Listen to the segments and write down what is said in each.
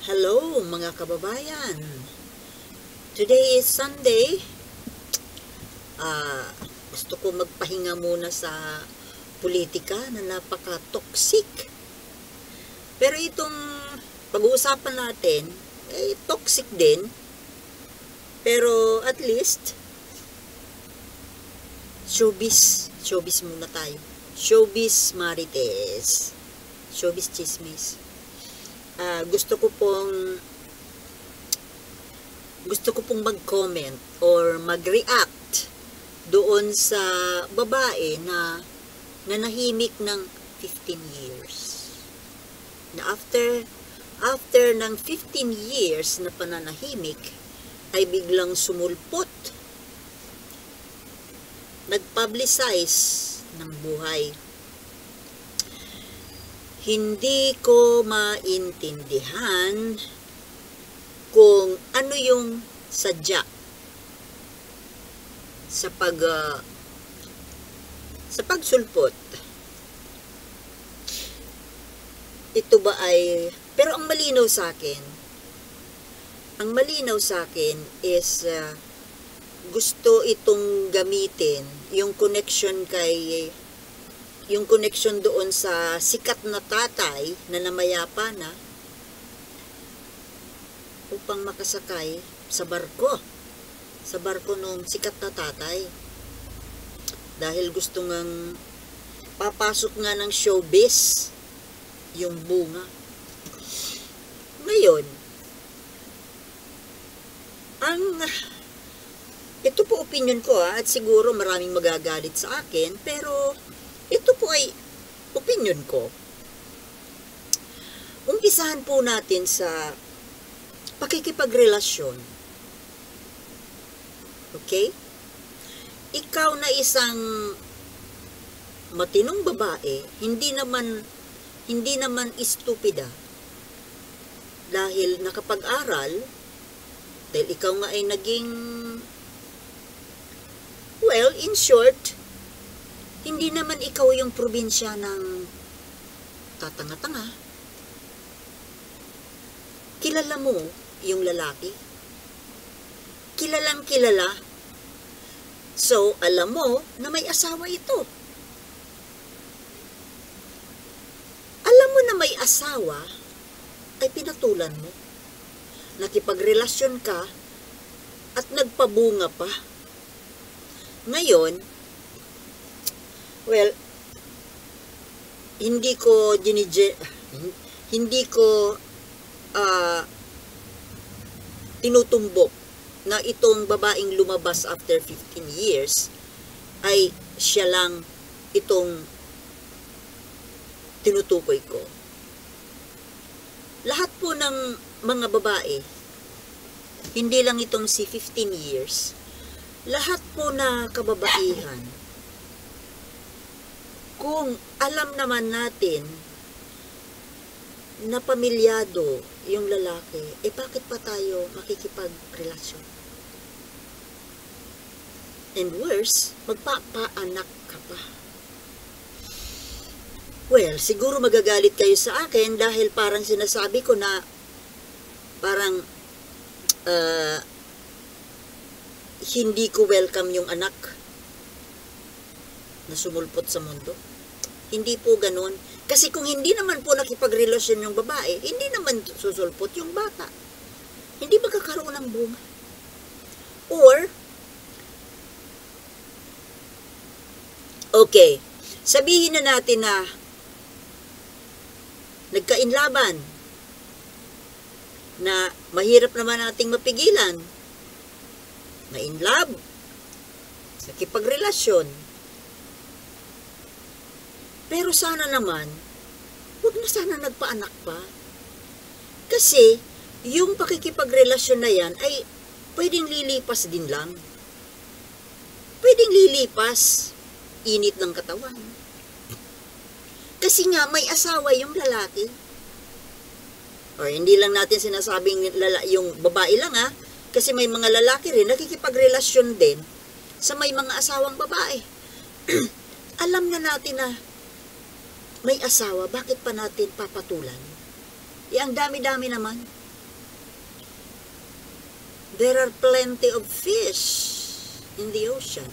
Hello mga kababayan. Today is Sunday. Gusto ko magpahinga muna sa politika na napaka-toxic. Pero itong pag-uusapan natin, toxic din. Pero at least, showbiz muna tayo. Showbiz marites. Showbiz chismis. Gusto ko pong mag-comment or mag-react doon sa babae na nanahimik ng 15 years. Na after ng 15 years na pananahimik, ay biglang sumulpot. Nag-publicize ng buhay. Hindi ko maintindihan kung ano yung sadya sa pagsulpot. Ito ba ay, pero ang malinaw sa akin is gusto itong gamitin yung connection doon sa sikat na tatay na namayapa na upang makasakay sa barko nung sikat na tatay, dahil gusto ngang papasok nga ng showbiz yung bunga. Ngayon, ito po opinion ko at siguro maraming magagalit sa akin, pero ito po ay opinion ko. Umpisahan po natin sa pakikipagrelasyon. Okay? Ikaw na isang matinong babae, hindi naman estupida, dahil nakapag-aral, dahil ikaw nga ay naging, well, in short, hindi naman ikaw yung probinsya ng tatanga-tanga. Kilala mo yung lalaki. Kilalang kilala. So, alam mo na may asawa ito. Alam mo na may asawa, ay pinatulan mo. Nakipagrelasyon ka at nagpabunga pa. Ngayon, well, hindi ko tinutumbok na itong babaeng lumabas after 15 years ay siya lang itong tinutukoy ko. Lahat po ng mga babae, hindi lang itong si 15 years, lahat po na kababaihan, kung alam naman natin na pamilyado yung lalaki, bakit pa tayo makikipagrelasyon? And worse, magpapaanak ka pa. Well, siguro magagalit kayo sa akin dahil parang sinasabi ko na parang hindi ko welcome yung anak na sumulpot sa mundo. Hindi po ganun. Kasi kung hindi naman po nakipagrelasyon yung babae, hindi naman susulpot yung bata. Hindi magkakaroon ng bunga. Or, okay, sabihin na natin na nagkainlaban, na mahirap naman nating mapigilan, na in love, nakipagrelasyon. Pero sana naman, huwag na sana nagpaanak pa. Kasi, yung pakikipagrelasyon na yan ay pwedeng lilipas din lang. Pwedeng lilipas, init ng katawan. Kasi nga, may asawa yung lalaki. Or hindi lang natin sinasabing yung babae lang kasi may mga lalaki rin nakikipagrelasyon din sa may mga asawang babae. Alam na natin na may asawa, bakit pa natin papatulan? Ang dami-dami naman. there are plenty of fish in the ocean.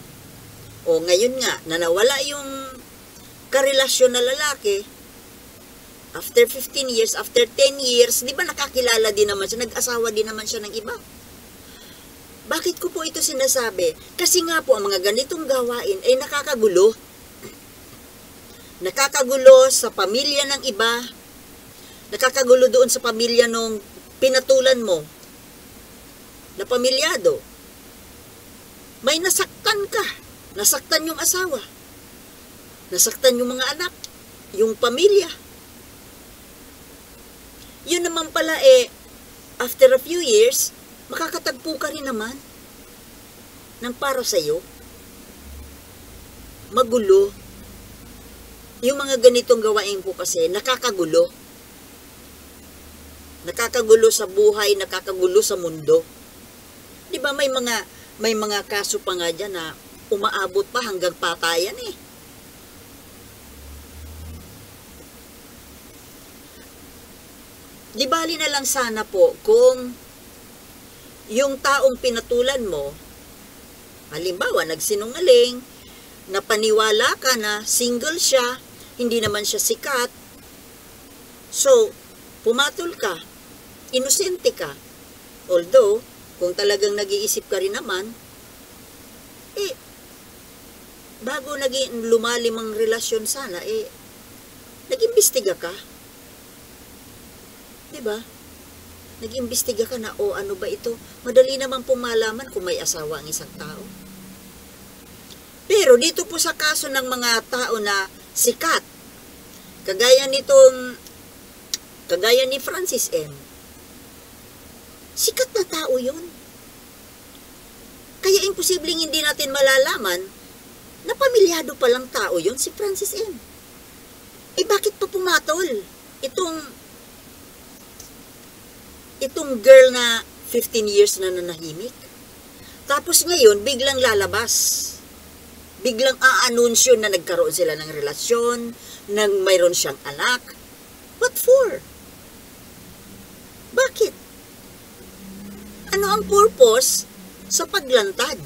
O ngayon nga, na nawala yung karelasyon na lalaki, after 15 years, after 10 years, di ba nakakilala din naman siya, nag-asawa din naman siya ng iba. Bakit ko po ito sinasabi? Kasi nga po, ang mga ganitong gawain ay nakakagulo. Nakakagulo sa pamilya ng iba, nakakagulo doon sa pamilya nung pinatulan mo, na pamilyado. May nasaktan ka, nasaktan yung asawa, nasaktan yung mga anak, yung pamilya. Yun naman pala after a few years, makakatagpo ka rin naman ng para sa'yo. Magulo. Yung mga ganitong gawain po kasi, nakakagulo. Nakakagulo sa buhay, nakakagulo sa mundo. Di ba may mga kaso pa nga dyan na umaabot pa hanggang patayan eh. Di bali na lang sana po kung yung taong pinatulan mo, halimbawa nagsinungaling, napaniwala ka na single siya, hindi naman siya sikat, so pumatol ka, inosente ka. Although, kung talagang nag-iisip ka rin naman, bago naging lumalim ang relasyon sana, nag-imbestiga ka. Diba? Nag-imbestiga ka na, ano ba ito? Madali naman pong malaman kung may asawa ang isang tao. Pero dito po sa kaso ng mga tao na sikat, kagaya ni Francis M. Sikat na tao yun. Kaya imposibleng hindi natin malalaman na pamilyado palang tao yun si Francis M. Bakit pa pumatol itong girl na 15 years na nanahimik? Tapos ngayon, biglang lalabas. Biglang aanunsyo na nagkaroon sila ng relasyon, nang mayroon siyang anak. What for? Bakit? Ano ang purpose sa paglantad?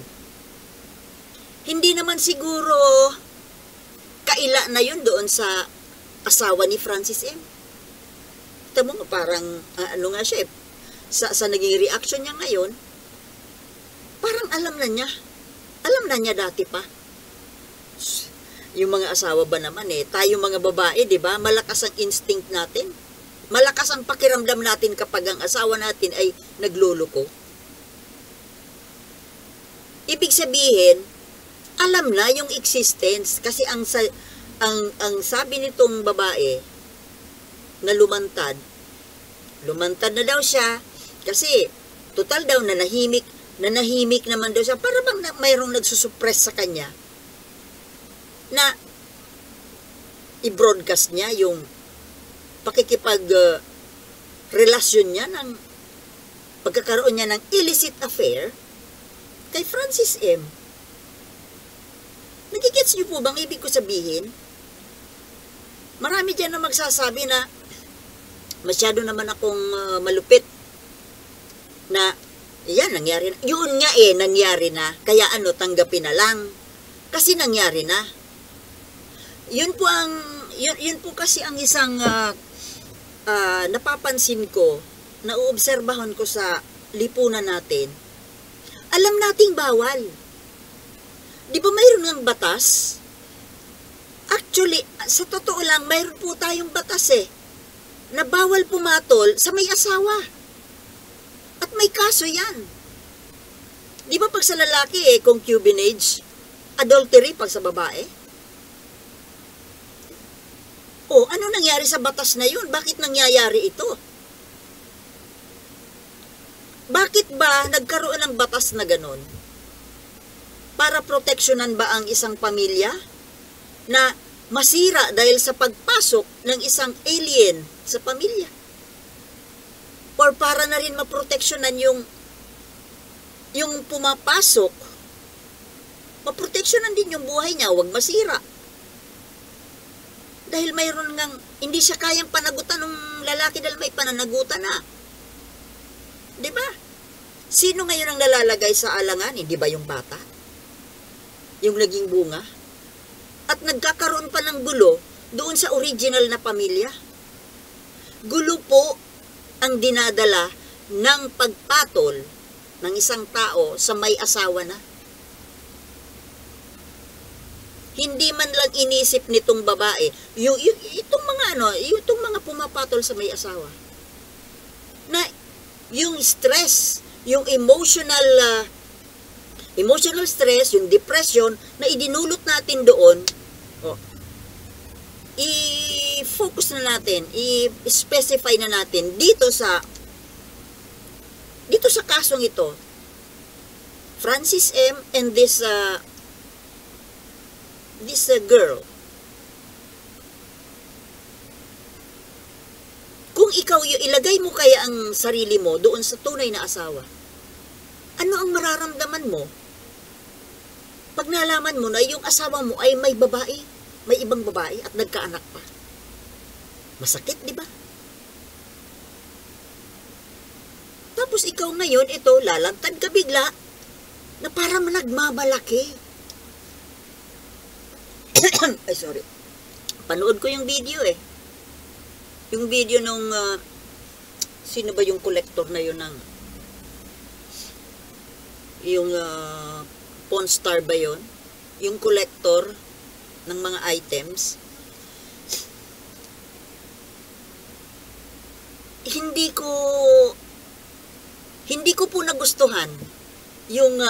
Hindi naman siguro kaila na yun doon sa asawa ni Francis M. Tama mo, parang, nga siya sa naging reaction niya ngayon, parang alam na niya dati pa. Yung mga asawa ba naman tayo mga babae, di ba, malakas ang instinct natin, malakas ang pakiramdam natin kapag ang asawa natin ay nagloloko. Ibig sabihin, alam na yung existence, kasi ang sabi nitong babae na lumantad na daw siya, kasi total daw nanahimik naman daw siya, para bang mayroong nagsusuppress sa kanya na i-broadcast niya yung pakikipag-relasyon niya ng pagkakaroon niya ng illicit affair kay Francis M. Nagigets niyo po bang ibig ko sabihin? Marami dyan na magsasabi na masyado naman akong malupit na yan, nangyari na. Yun nga nangyari na. Kaya tanggapin na lang. Kasi nangyari na. Yun po kasi ang isang napapansin ko, nauobserbahan ko sa lipunan natin. Alam nating bawal. Di ba mayroon ng batas? Actually, sa totoo lang, mayroon po tayong batas na bawal pumatol sa may asawa. At may kaso yan. Di ba pag sa lalaki concubinage, adultery pag sa babae? Ano nangyari sa batas na yun? Bakit nangyayari ito? Bakit ba nagkaroon ng batas na ganon? Para proteksyonan ba ang isang pamilya na masira dahil sa pagpasok ng isang alien sa pamilya? Or para na rin maproteksyonan yung pumapasok, maproteksyonan din yung buhay niya, huwag masira. Dahil mayroon ngang, hindi siya kayang panagutan ng lalaki dahil may pananagutan na. Diba? Sino ngayon ang nalalagay sa alanganin? Di ba yung bata? Yung naging bunga? At nagkakaroon pa ng gulo doon sa original na pamilya. Gulo po ang dinadala ng pagpatol ng isang tao sa may asawa na. Hindi man lang inisip nitong babae, itong mga pumapatol sa may asawa. Na yung stress, yung emotional stress, yung depression na idinulot natin doon, i-focus na natin, i-specify na natin dito sa kasong ito. Francis M. and this girl. Kung ikaw ilagay mo kaya ang sarili mo doon sa tunay na asawa, ano ang mararamdaman mo pag nalaman mo na yung asawa mo ay may babae, may ibang babae at nagkaanak pa? Masakit, di ba? Tapos ikaw ngayon, ito, lalantad ka bigla na parang nagmamalaki. Ay, sorry. Panood ko yung video eh. Yung video nung, sino ba yung collector na yun ng, yung Pawn Star ba yun? Yung collector ng mga items. Hindi ko po nagustuhan yung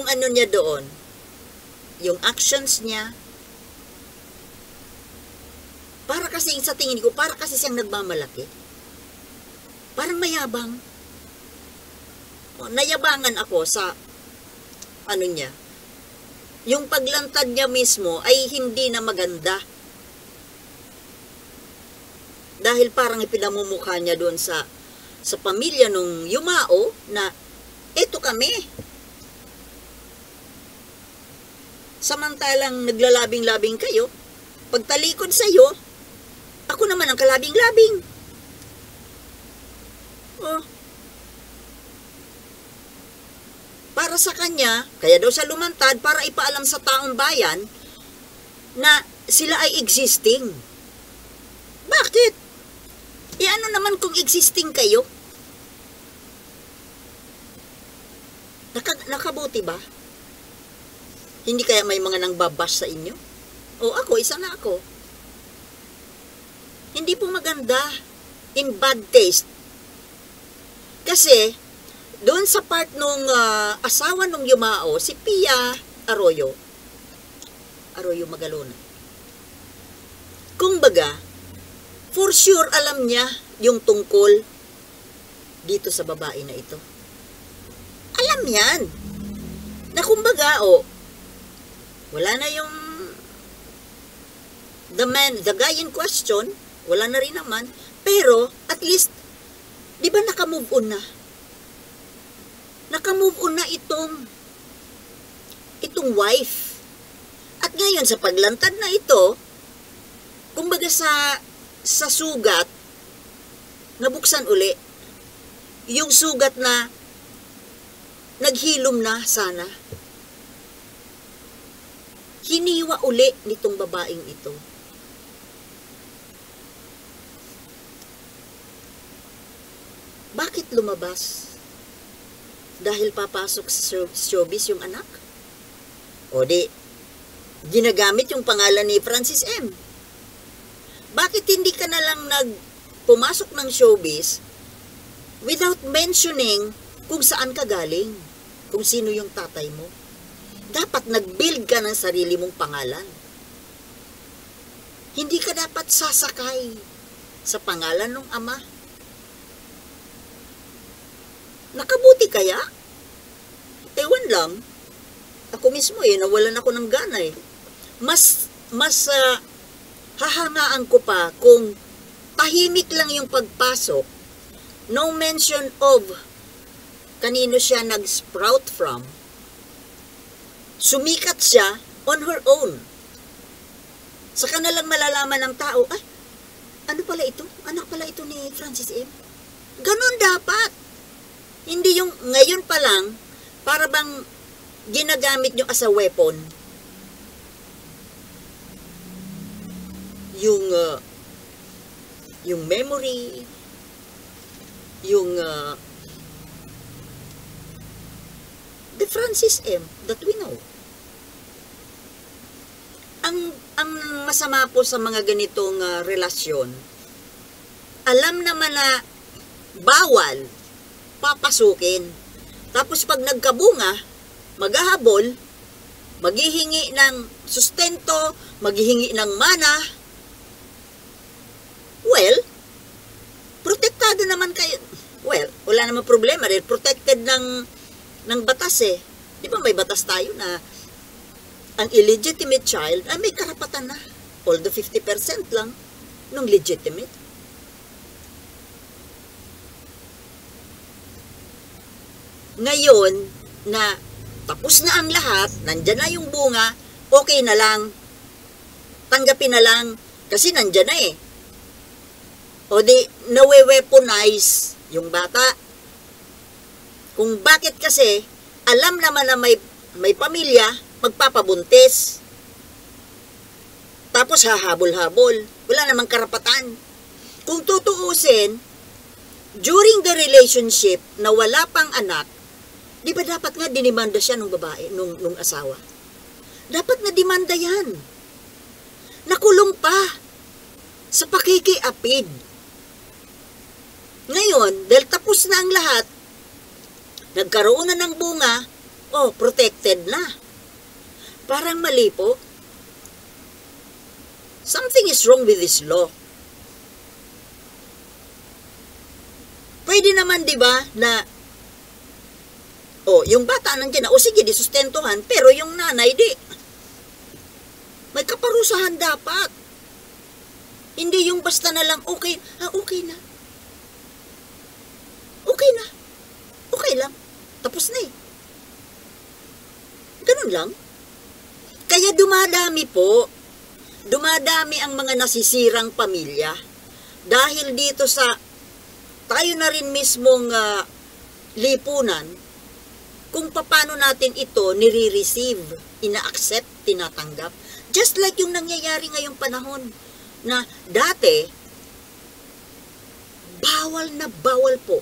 ano niya doon, yung actions niya. Para kasi sa tingin ko, para kasi siyang nagmamalaki. Parang mayabang. Nayabangan ako sa ano niya. Yung paglantad niya mismo ay hindi na maganda. Dahil parang ipinamumukha niya doon sa pamilya nung yumao na eto kami. Samantalang naglalabing-labing kayo, pagtalikod sa iyo, ako naman ang kalabing-labing. Para sa kanya, kaya daw siya lumantad para ipaalam sa taong bayan na sila ay existing. Bakit? Ano naman kung existing kayo? Nakabuti ba? Hindi kaya may mga nangbabash sa inyo? O ako, isa na ako. Hindi po maganda. In bad taste. Kasi, doon sa part nung asawa nung yumao, si Pia Arroyo Magalona. Kung baga, for sure alam niya yung tungkol dito sa babae na ito. Alam yan. Na kumbaga, wala na yung the guy in question, wala na rin naman, pero at least, di ba nakamove on na? Nakamove on na itong wife. At ngayon, sa paglantad na ito, kumbaga sa sugat, nabuksan uli. Yung sugat na naghilom na sana. Hiniwa uli nitong babaeng ito. Bakit lumabas? Dahil papasok sa showbiz yung anak? O di, ginagamit yung pangalan ni Francis M. Bakit hindi ka na lang pumasok ng showbiz without mentioning kung saan ka galing, kung sino yung tatay mo? Dapat nag-build ka ng sarili mong pangalan. Hindi ka dapat sasakay sa pangalan ng ama. Nakabuti kaya? Ewan lang. Ako mismo nawalan ako ng gana Mas hahangaan ko pa kung tahimik lang yung pagpasok, no mention of kanino siya nag-sprout from, sumikat siya on her own. Saka na lang malalaman ng tao, ano pala ito? Anak pala ito ni Francis M. Ganon dapat. Hindi yung ngayon pa lang, para bang ginagamit nyo as a weapon. Yung memory, yung the Francis M. that we know. Ang masama po sa mga ganitong relasyon, alam naman na bawal, papasukin. Tapos pag nagkabunga, maghahabol, maghihingi ng sustento, maghihingi ng mana. Well, protektado naman kayo. Well, wala namang problema rin. Protected ng batas eh. Di ba may batas tayo na ang illegitimate child ay may karapatan na. Although 50% lang nung legitimate. Ngayon, na tapos na ang lahat, nandyan na yung bunga, okay na lang. Tanggapin na lang. Kasi nandyan na eh. O di, nawe-weaponize yung bata. Kung bakit kasi, alam naman na may pamilya, magpapabuntis. Tapos hahabol-habol. Wala namang karapatan. Kung tutuusin, during the relationship na wala pang anak, di ba dapat nga dinimanda siya nung babae, nung asawa? Dapat na demanda yan. Nakulong pa sa pakikiapid. Ngayon, dahil tapos na ang lahat, nagkaroon na ng bunga, protected na. Parang mali po. Something is wrong with this law. Pwede naman, di ba, na yung bata nandiyan na, sige, di sustentuhan, pero yung nanay, di. May kaparusahan dapat. Hindi yung basta na lang, okay na. Okay na. Okay lang. Tapos na eh. Ganun lang. Kaya dumadami po. Dumadami ang mga nasisirang pamilya. Dahil dito sa, tayo na rin mismong lipunan, kung paano natin ito nire-receive, ina-accept, tinatanggap. Just like yung nangyayari ngayong panahon, na dati, bawal na bawal po.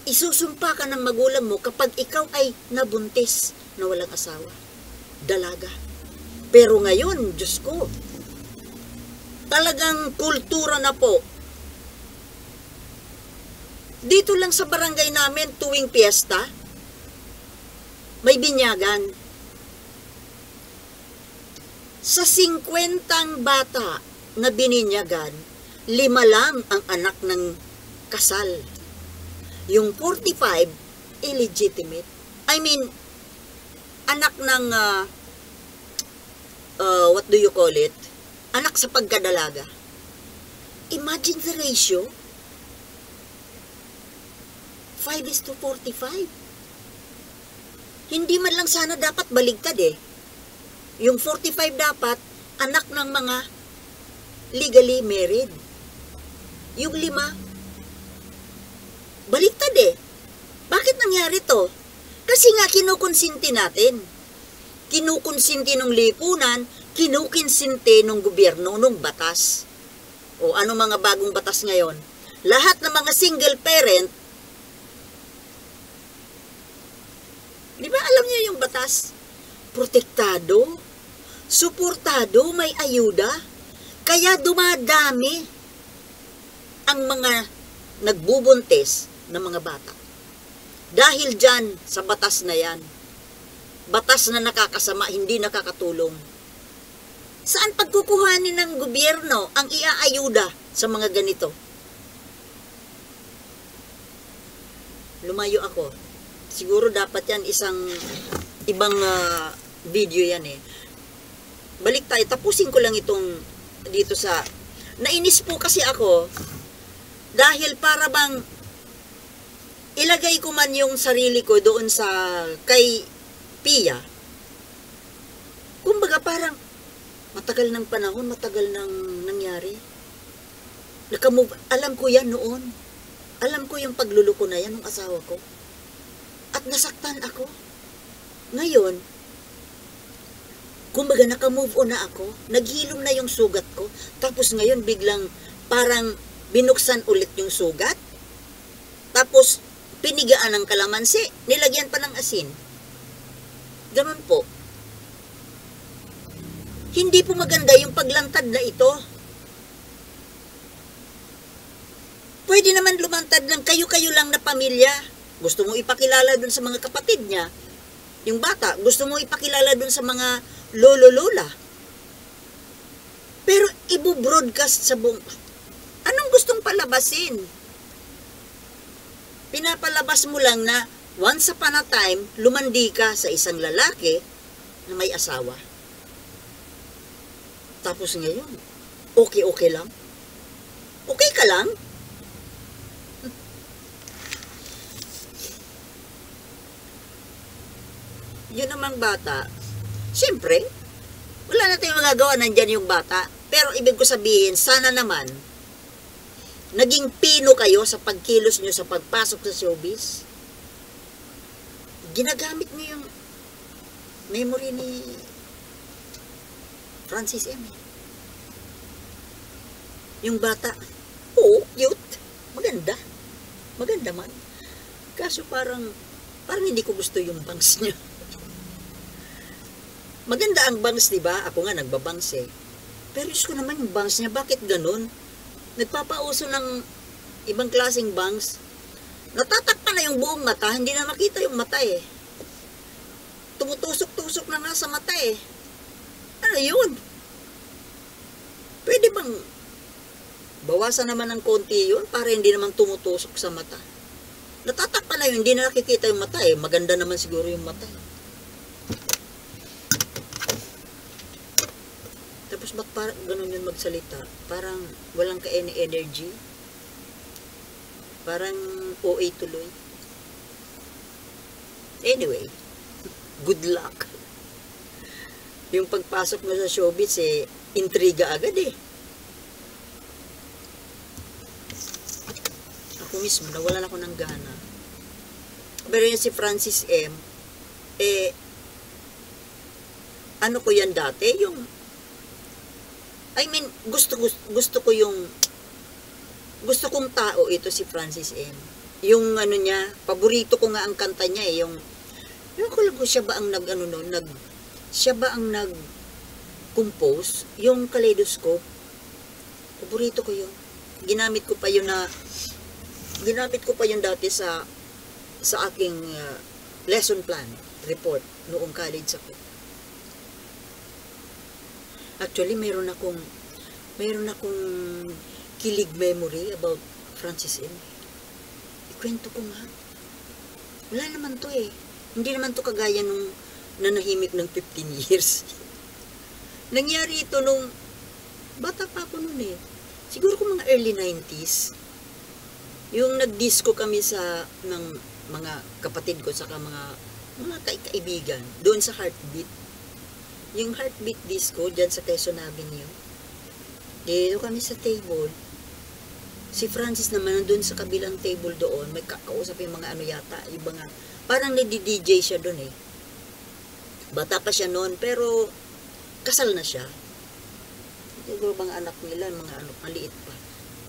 Isusumpa ka ng magulang mo kapag ikaw ay nabuntis na walang asawa. Dalaga. Pero ngayon, Diyos ko, talagang kultura na po. Dito lang sa barangay namin, tuwing piyesta, may binyagan. Sa 50 bata na bininyagan, 5 lang ang anak ng kasal. Yung 45, illegitimate. I mean, anak ng, what do you call it? Anak sa pagkadalaga. Imagine the ratio. 5:45. Hindi man lang sana dapat baligtad eh. Yung 45 dapat, anak ng mga legally married. Yung 5, baliktad eh. Bakit nangyari to? Kasi nga kinukonsinti natin. Kinukonsinti ng lipunan, kinukonsinti ng gobyerno, ng batas. O ano mga bagong batas ngayon? Lahat ng mga single parent, di ba alam niyo yung batas? Protektado, suportado, may ayuda. Kaya dumadami ang mga nagbubuntis ng mga bata. Dahil dyan sa batas na yan. Batas na nakakasama, hindi nakakatulong. Saan pagkukuhanin ng gobyerno ang iaayuda sa mga ganito? Lumayo ako. Siguro dapat yan isang ibang video yan eh. Balik tayo, tapusin ko lang itong dito sa... Nainis po kasi ako dahil para bang ilagay ko man yung sarili ko doon sa kay Pia. Kumbaga parang matagal ng panahon, matagal nang nangyari. Alam ko yan noon. Alam ko yung pagluluko na yan ng asawa ko. At nasaktan ako. Ngayon, kumbaga naka-move on na ako, naghilom na yung sugat ko, tapos ngayon biglang parang binuksan ulit yung sugat, tapos pinigaan ng kalamansi, nilagyan pa ng asin. Ganun po. Hindi po maganda yung paglantad na ito. Pwede naman lumantad ng kayo-kayo lang na pamilya. Gusto mo ipakilala dun sa mga kapatid niya. Yung bata, gusto mo ipakilala dun sa mga lolo-lola. Pero ibu-broadcast sa buong... Anong gustong palabasin? Pinapalabas mo lang na once upon a time, lumandi ka sa isang lalaki na may asawa. Tapos ngayon, okay lang. Okay ka lang? Yun namang bata, siyempre, wala na tayong magagawa, nandyan yung bata. Pero ibig ko sabihin, sana naman, naging pino kayo sa pagkilos nyo sa pagpasok sa showbiz. Ginagamit nyo yung memory ni Francis M. Yung bata, oo, cute, maganda. Maganda man. Kaso parang hindi ko gusto yung bangs niya. Maganda ang bangs, diba? Ako nga nagbabangs eh. Pero Diyos ko naman yung bangs niya, bakit ganun? Nagpapauso ng ibang klaseng bangs. Natatakpan na yung buong mata, hindi na makita yung mata eh. Tumutusok-tusok na nga sa mata eh. Ano yun? Pwede bang bawasan naman ng konti yun para hindi naman tumutusok sa mata? Natatakpan na yun, hindi na nakikita yung mata eh. Maganda naman siguro yung mata eh. Tapos ba't parang ganun yun magsalita? Parang walang ka-energy. Parang OA tuloy. Anyway, good luck. Yung pagpasok mo sa showbiz eh, intriga agad eh. Ako mismo, nawalan ako ng gana. Pero yun si Francis M, eh, ano ko yan dati? Yung I mean, gusto kong tao ito si Francis M. Yung ano niya, paborito ko nga ang kanta niya eh, yung ko lang ko siya ba ang nag-compose, yung Kaleidoscope. Paborito ko yun. Ginamit ko pa yun dati sa aking lesson plan report noong college ako. Actually, mayroon akong kilig memory about Francis M. Ikwento ko nga. Wala naman to eh. Hindi naman to kagaya nung nanahimik ng 15 years. Nangyari ito nung bata pa ako nun eh. Siguro kung mga early 90s. Yung nag-disco kami ng mga kapatid ko saka mga kaibigan doon sa Heartbeat. Yung Heartbeat disco, dyan sa Quezon Avenue. Dito kami sa table. Si Francis naman nandun sa kabilang table doon. May kakausap yung mga ano yata. Yung mga, parang nadi-DJ siya doon eh. Bata pa siya noon, pero kasal na siya. Siguro mga anak nila, mga ano, maliit pa.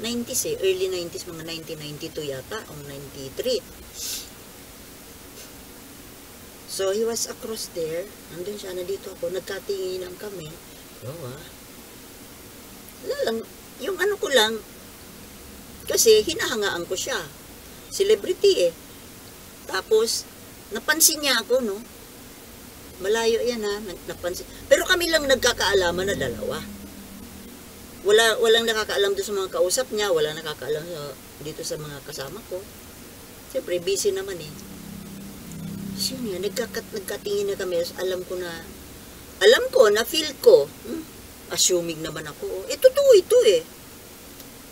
90s eh, early 90s, mga 1992 yata, o 93. So, he was across there. Nandun siya, nandito ako. Nagkatinginan kami. Wala lang. Yung ano ko lang, kasi hinahangaan ko siya. Celebrity eh. Tapos, napansin niya ako, no? Malayo yan ha, napansin. Pero kami lang nagkakaalaman na dalawa. Walang nakakaalam doon sa mga kausap niya. Walang nakakaalam dito sa mga kasama ko. Siyempre, busy naman eh. So yun, nagkatingin na kami, alam ko, na-feel ko, assuming naman ako, totoo ito eh.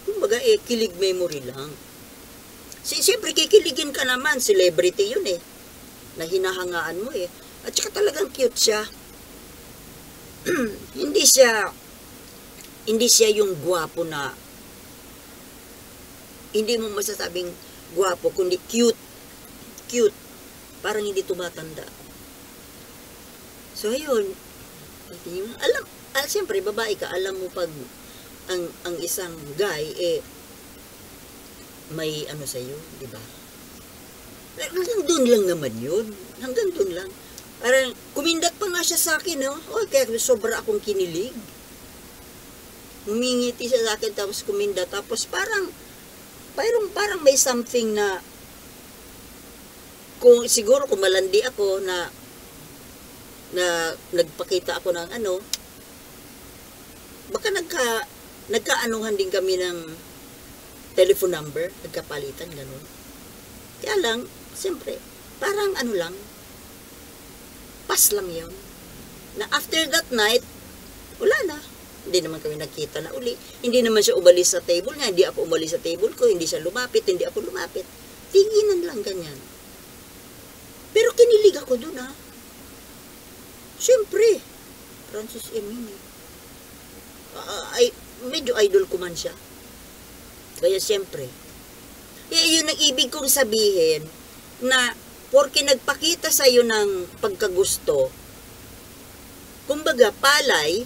Kumbaga kilig memory lang. Siyempre, kikiligin ka naman, celebrity yun eh, na hinahangaan mo eh. At saka talagang cute siya. Hindi siya yung gwapo na, hindi mo masasabing gwapo, kundi cute. Cute. Parang hindi tumatanda. So, ayun. Alam, siyempre, babae ka, alam mo pag ang isang guy, may ano sa'yo, di ba? Hanggang doon lang naman yun. Hanggang doon lang. Parang, kumindat pa nga siya sa akin, no? Oh, kaya sobra akong kinilig. Humingiti siya sa akin, tapos kumindat. Tapos parang may something na, siguro kung malandi ako na nagpakita ako ng ano, baka nagkaanuhan din kami ng telephone number, nagkapalitan, ganun. Kaya lang, siyempre, parang ano lang, pas lang yun. Na after that night, wala na. Hindi naman kami nagkita na uli. Hindi naman siya umalis sa table niya, hindi ako umalis sa table ko, hindi siya lumapit, hindi ako lumapit. Tinginan lang ganyan. Pero kinilig ako dun, ha. Siyempre, Francis Emini. Medyo idol ko man siya. Kaya siyempre. Yun ang ibig kong sabihin na porke nagpakita sa'yo ng pagkagusto, kumbaga palay,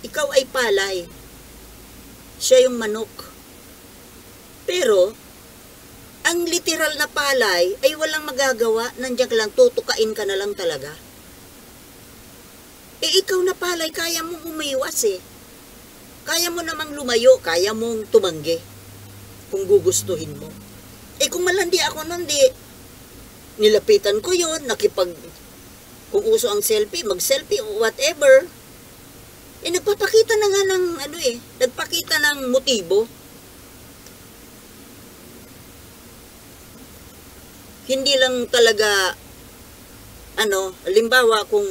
ikaw ay palay. Siya yung manok. Pero, ang literal na palay ay walang magagawa, nandiyan lang, tutukain ka na lang talaga. Ikaw na palay, kaya mong umiwas Kaya mo namang lumayo, kaya mong tumanggi kung gugustuhin mo. Kung malandi ako nun, nilapitan ko yun, kung uso ang selfie, mag-selfie o whatever. Nagpapakita na nga ng, nagpakita ng motibo. Hindi lang talaga, halimbawa kung,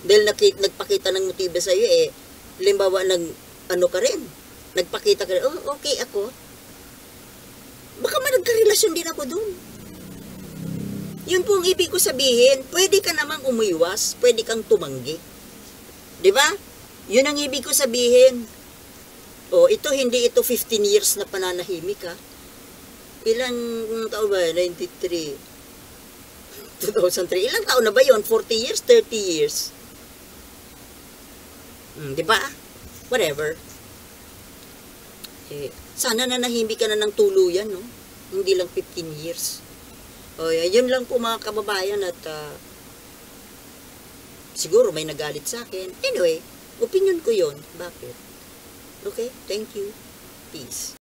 dahil nagpakita ng motibo sa'yo, halimbawa ka rin, nagpakita ka rin, oh, okay ako. Baka nagkarelasyon din ako dun. Yun po ang ibig ko sabihin, pwede ka namang umiwas, pwede kang tumanggi. Di ba? Yun ang ibig ko sabihin. Hindi ito 15 years na pananahimik, ha? Ilang taon ba? 93. 2003. Ilang taon na ba yun? 40 years? 30 years? Di ba? Whatever. Sana nanahimik ka na ng tuluyan, no? Hindi lang 15 years. Yun lang po mga kababayan at siguro may nagalit sa akin. Anyway, opinion ko yun. Bakit? Okay? Thank you. Peace.